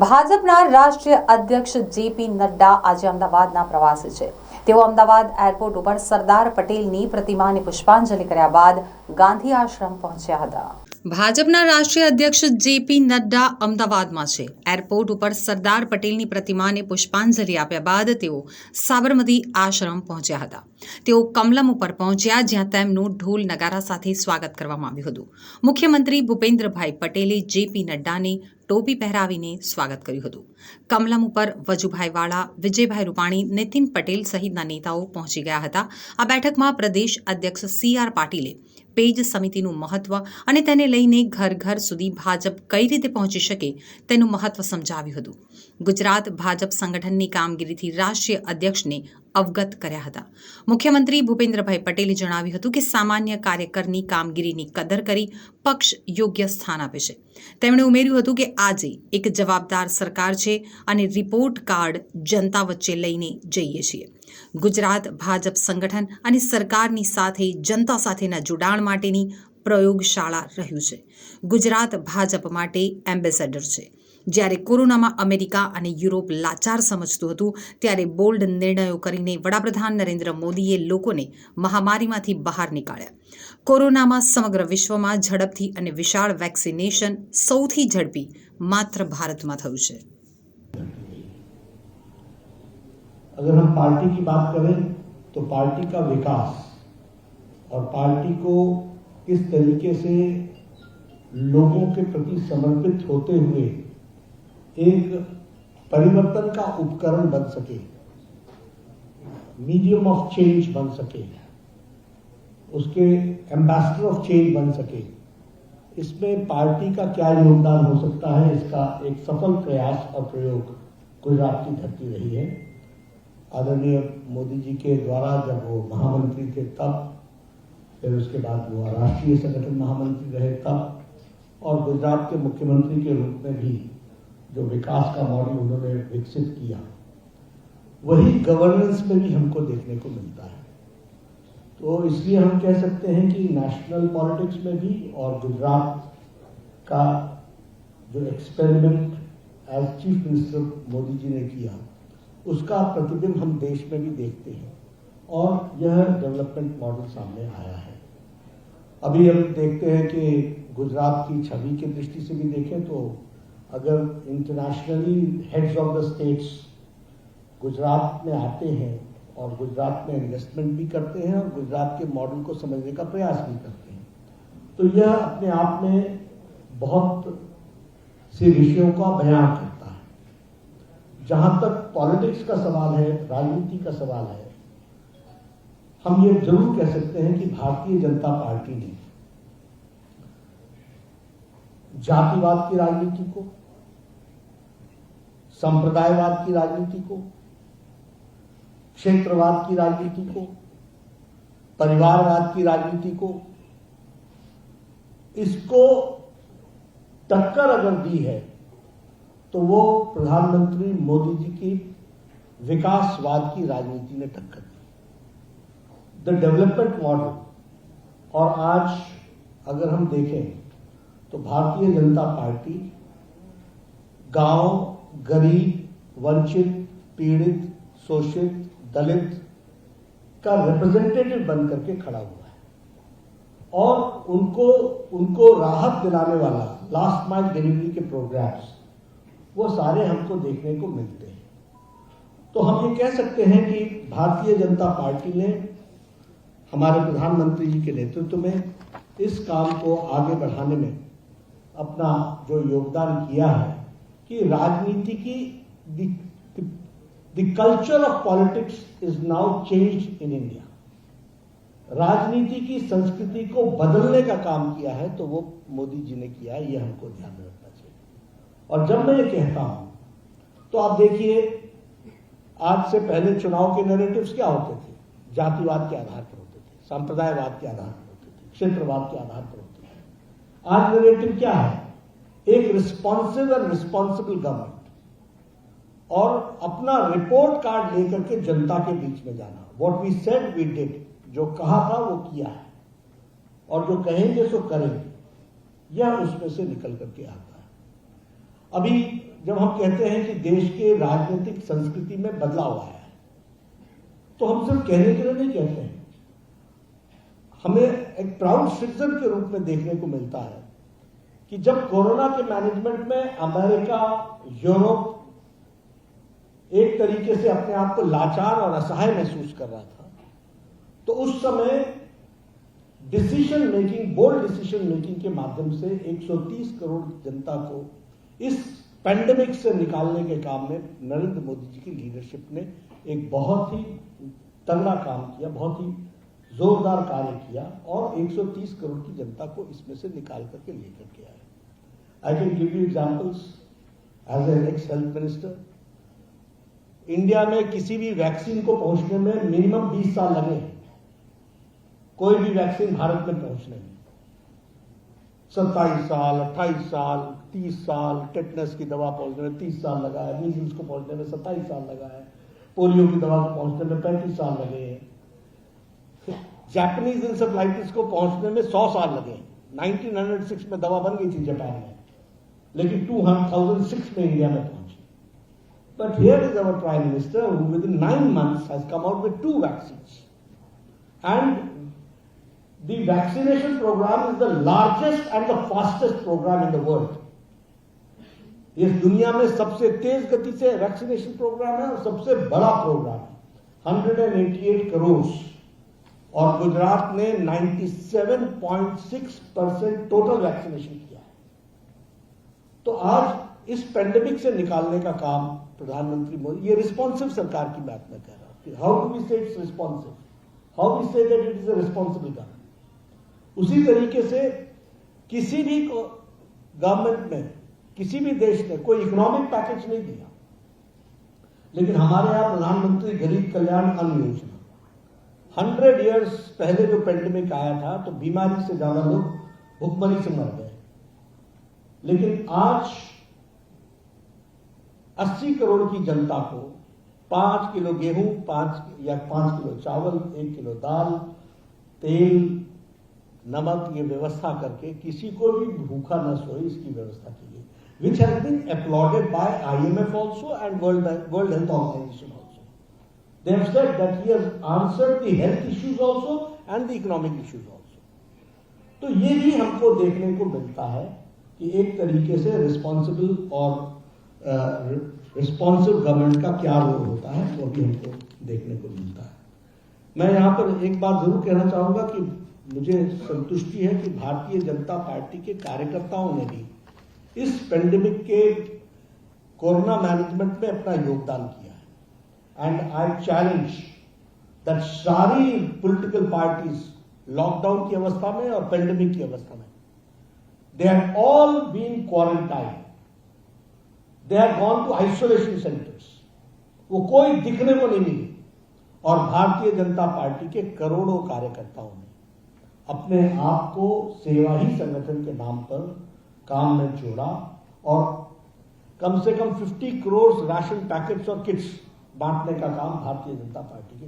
ભાજપના રાષ્ટ્રીય અધ્યક્ષ જેપી નડ્ડા આજે અમદાવાદના પ્રવાસે છે। તેઓ અમદાવાદ એરપોર્ટ ઉપર સરદાર પટેલની પ્રતિમાને પુષ્પાંજલિ કર્યા બાદ ગાંધી આશ્રમ પહોંચ્યા હતા। ભાજપના રાષ્ટ્રીય અધ્યક્ષ જેપી નડ્ડા અમદાવાદમાં છે। એરપોર્ટ ઉપર સરદાર પટેલની પ્રતિમાને પુષ્પાંજલિ આપ્યા બાદ તેઓ સાબરમતી આશ્રમ પહોંચ્યા હતા। તેઓ કમલમ ઉપર પહોંચ્યા, જ્યાં તેમનું ઢોલ નગારા સાથે સ્વાગત કરવામાં આવ્યું હતું। મુખ્યમંત્રી ભૂપેન્દ્રભાઈ પટેલે જેપી નડ્ડાને ટોપી પહેરાવીને સ્વાગત કર્યું હતું। કમલમ ઉપર વજુભાઈ વાળા, વિજયભાઈ રૂપાણી, નીતિન પટેલ સહિતના નેતાઓ પહોંચી ગયા હતા। આ બેઠકમાં પ્રદેશ અધ્યક્ષ CR પાટીલે પેજ સમિતિનું મહત્વ અને તેને લઈને ઘર ઘર સુધી ભાજપ કઈ રીતે પહોંચી શકે તેનું મહત્વ સમજાવ્યું હતું। ગુજરાત ભાજપ સંગઠનની કામગીરીથી રાષ્ટ્રીય અધ્યક્ષને અવગત કર્યા હતા। મુખ્યમંત્રી ભૂપેન્દ્રભાઈ પટેલે જણાવ્યું હતું કે સામાન્ય કાર્યકરની કામગીરીની કદર કરી પક્ષ યોગ્ય સ્થાન આપે છે। તેમણે ઉમેર્યું હતું કે આજે એક જવાબદાર સરકાર છે અને રિપોર્ટ કાર્ડ જનતા વચ્ચે લઈને જઈએ છીએ। ગુજરાત ભાજપ સંગઠન અને સરકારની સાથે જનતા સાથેના જોડાણ માટેની પ્રયોગશાળા રહ્યું છે। ગુજરાત ભાજપ માટે એમ્બેસેડર છે। જ્યારે કોરોનામાં અમેરિકા અને યુરોપ લાચાર સમજતું હતું, ત્યારે બોલ્ડ નિર્ણયો કરીને વડાપ્રધાન નરેન્દ્ર મોદીએ લોકોને મહામારીમાંથી બહાર નીકાળ્યા। કોરોનામાં સમગ્ર વિશ્વમાં ઝડપથી અને વિશાળ વેક્સિનેશન સૌથી ઝડપી માત્ર ભારતમાં થયું છે। अगर हम पार्टी की बात करें तो पार्टी का विकास और पार्टी को किस तरीके से लोगों के प्रति समर्पित होते हुए एक परिवर्तन का उपकरण बन सके, मीडियम ऑफ चेंज बन सके, उसके एम्बेसडर ऑफ चेंज बन सके, इसमें पार्टी का क्या योगदान हो सकता है, इसका एक सफल प्रयास और प्रयोग गुजरात की धरती रही है। आदरणीय मोदी जी के द्वारा जब वो महामंत्री थे तब, फिर उसके बाद वो राष्ट्रीय संगठन महामंत्री रहे तब, और गुजरात के मुख्यमंत्री के रूप में भी जो विकास का मॉडल उन्होंने विकसित किया, वही गवर्नेंस में भी हमको देखने को मिलता है। तो इसलिए हम कह सकते हैं कि नेशनल पॉलिटिक्स में भी और गुजरात का जो experiment as chief minister Modi ji ने किया, उसका प्रतिबिंब हम देश में भी देखते हैं और यह डेवलपमेंट मॉडल सामने आया है। अभी हम देखते हैं कि गुजरात की छवि की दृष्टि से भी देखें तो अगर internationally heads of the states Gujarat में आते हैं और गुजरात में इन्वेस्टमेंट भी करते हैं और गुजरात के मॉडल को समझने का प्रयास भी करते हैं, तो यह अपने आप में बहुत से विषयों का बयान करता है। जहां तक पॉलिटिक्स का सवाल है, राजनीति का सवाल है, हम ये जरूर कह सकते हैं कि भारतीय जनता पार्टी ने जातिवाद की राजनीति को, संप्रदायवाद की राजनीति को, क्षेत्रवाद की राजनीति को, परिवारवाद की राजनीति को, इसको टक्कर अगर दी है तो वो प्रधानमंत्री मोदी जी की विकासवाद की राजनीति ने टक्कर दी। द डेवलपमेंट मॉडल, और आज अगर हम देखें तो भारतीय जनता पार्टी गांव, गरीब, वंचित, पीड़ित, शोषित, दलित का रिप्रेजेंटेटिव बन करके खड़ा हुआ है और उनको राहत दिलाने वाला लास्ट माइल डिलीवरी के प्रोग्राम्स वो सारे हमको देखने को मिलते हैं। तो हम ये कह सकते हैं कि भारतीय जनता पार्टी ने हमारे प्रधानमंत्री जी के नेतृत्व में इस काम को आगे बढ़ाने में अपना जो योगदान किया है कि राजनीति की the culture of politics is now changed in India. राजनीति की संस्कृति को बदलने का काम किया है तो वो मोदी जी ने किया है, ये हमको ध्यान में रखना चाहिए। और जब मैं ये कहता हूं तो आप देखिए, आज से पहले चुनाव के नैरेटिव्स क्या होते थे? जातिवाद के आधार पर होते थे, सांप्रदायवाद के आधार पर होते थे, क्षेत्रवाद के आधार पर होते थे। आज नैरेटिव क्या है? एक रिस्पॉन्सिव और रिस्पॉन्सिबल गवर्नमेंट और अपना रिपोर्ट कार्ड लेकर के जनता के बीच में जाना। What we said we did, जो कहा था वो किया है और जो कहेंगे सो करेंगे, यह उसमें से निकल करके आता है। अभी जब हम कहते हैं कि देश के राजनीतिक संस्कृति में बदलाव आया है, तो हम सिर्फ कहने के लिए नहीं कहते हैं, हमें एक प्राउड सिटीजन के रूप में देखने को मिलता है कि जब कोरोना के मैनेजमेंट में अमेरिका, यूरोप एक तरीके से अपने आप को लाचार और असहाय महसूस कर रहा था, तो उस समय decision making, bold decision making के माध्यम से 130 करोड़ जनता को इस पैंडेमिक से निकालने के काम में नरेंद्र मोदी जी की लीडरशिप ने एक बहुत ही तगड़ा काम किया, बहुत ही जोरदार कार्य किया और 130 करोड़ की जनता को इसमें से निकाल करके लेकर के आए। I can give you examples as an ex health minister. India में किसी भी वैक्सीन को पहुंचने में मिनिमम 20 साल लगे हैं, कोई भी वैक्सीन भारत में पहुंचने में 27 साल, 28 साल, 30 साल, टेटनस की दवा पहुंचने में 30 साल लगा है, मीजल्स को पहुंचने में 27 साल लगा है, पोलियो की दवा को पहुंचने में 35 साल लगे हैं, जापानीज इंसेफेलाइटिस को पहुंचने में 100 साल लगे हैं। 1906 में दवा बन गई थी जापान में, लेकिन 2006 में इंडिया में पहुंची। But here is our prime minister who with in 9 months has come out with 2 vaccines and the vaccination program is the largest and the fastest program in the world. इस दुनिया में सबसे तेज गति से वैक्सीनेशन प्रोग्राम है और सबसे बड़ा प्रोग्राम है, 188 करोड़, और गुजरात ने 97.6% टोटल वैक्सीनेशन किया है। तो आज इस पेंडेमिक से निकालने का काम प्रधानमंत्री मोदी, ये रिस्पॉन्सिव सरकार की बात मैं कह रहा हूं। How do we say it's responsive, how we say that it is a responsible government. उसी तरीके से किसी भी गवर्नमेंट में, किसी भी देश ने कोई इकोनॉमिक पैकेज नहीं दिया, लेकिन हमारे यहां प्रधानमंत्री गरीब कल्याण अन्न योजना, 100 इयर्स पहले जो पेंडेमिक आया था तो बीमारी से ज्यादा लोग भुखमरी से मर गए, लेकिन आज 80 करोड़ की जनता को 5 किलो गेहूं, 5 किलो चावल, 1 किलो दाल, तेल, नमक, ये व्यवस्था करके किसी को भी भूखा न सोए, इसकी व्यवस्था की गई, which has been applauded by IMF also and World Health Organization also. They have said that he has answered the health issues also and the economic issues also. तो ये भी हमको देखने को मिलता है कि एक तरीके से रिस्पॉन्सिबल और रिस्पॉन्सिव गवर्नमेंट का क्या रोल होता है, वो भी हमको देखने को मिलता है। मैं यहाँ पर एक बात जरूर कहना चाहूंगा कि मुझे संतुष्टि है कि भारतीय जनता पार्टी के कार्यकर्ताओं ने भी इस पेंडेमिक के कोरोना मैनेजमेंट में अपना योगदान किया है। एंड आई चैलेंज दैट सारी पॉलिटिकल पार्टीज लॉकडाउन की अवस्था में और पेंडेमिक की अवस्था में, they have all been quarantine, they have gone to isolation centres, वो कोई दिखने को नहीं मिली, और भारतीय जनता पार्टी के करोड़ों कार्यकर्ताओं ने अपने आप को सेवा ही संगठन के नाम पर काम में जोड़ा और कम से कम 50 करोड़ राशन पैकेट्स और किट्स बांटने का काम भारतीय जनता पार्टी के